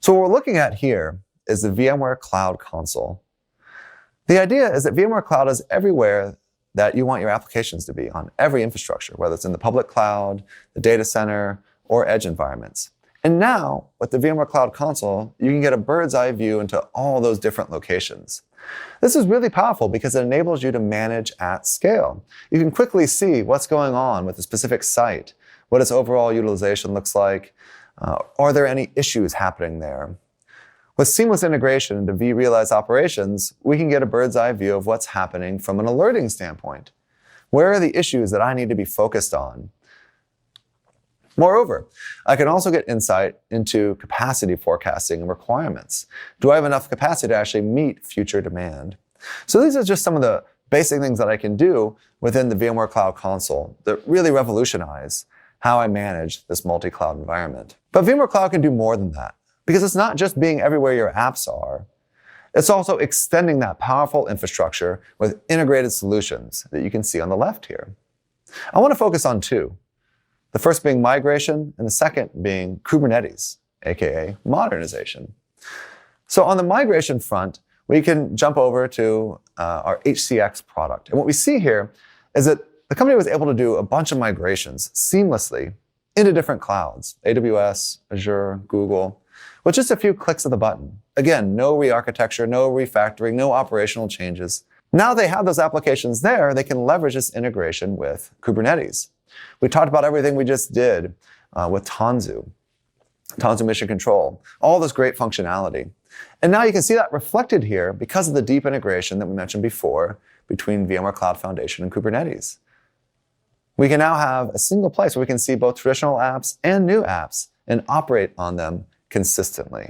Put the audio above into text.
So what we're looking at here is the VMware Cloud Console. The idea is that VMware Cloud is everywhere that you want your applications to be, on every infrastructure, whether it's in the public cloud, the data center, or edge environments. And now, with the VMware Cloud Console, you can get a bird's eye view into all those different locations. This is really powerful because it enables you to manage at scale. You can quickly see what's going on with a specific site, what its overall utilization looks like. Are there any issues happening there? With seamless integration into vRealize operations, we can get a bird's eye view of what's happening from an alerting standpoint. Where are the issues that I need to be focused on? Moreover, I can also get insight into capacity forecasting and requirements. Do I have enough capacity to actually meet future demand? So these are just some of the basic things that I can do within the VMware Cloud Console that really revolutionize how I manage this multi-cloud environment. But VMware Cloud can do more than that, because it's not just being everywhere your apps are. It's also extending that powerful infrastructure with integrated solutions that you can see on the left here. I want to focus on two. The first being migration, and the second being Kubernetes, aka modernization. So on the migration front, we can jump over to our HCX product. And what we see here is that the company was able to do a bunch of migrations seamlessly into different clouds, AWS, Azure, Google, with just a few clicks of the button. Again, no re-architecture, no refactoring, no operational changes. Now they have those applications there, they can leverage this integration with Kubernetes. We talked about everything we just did with Tanzu Mission Control, all this great functionality. And now you can see that reflected here because of the deep integration that we mentioned before between VMware Cloud Foundation and Kubernetes. We can now have a single place where we can see both traditional apps and new apps and operate on them consistently.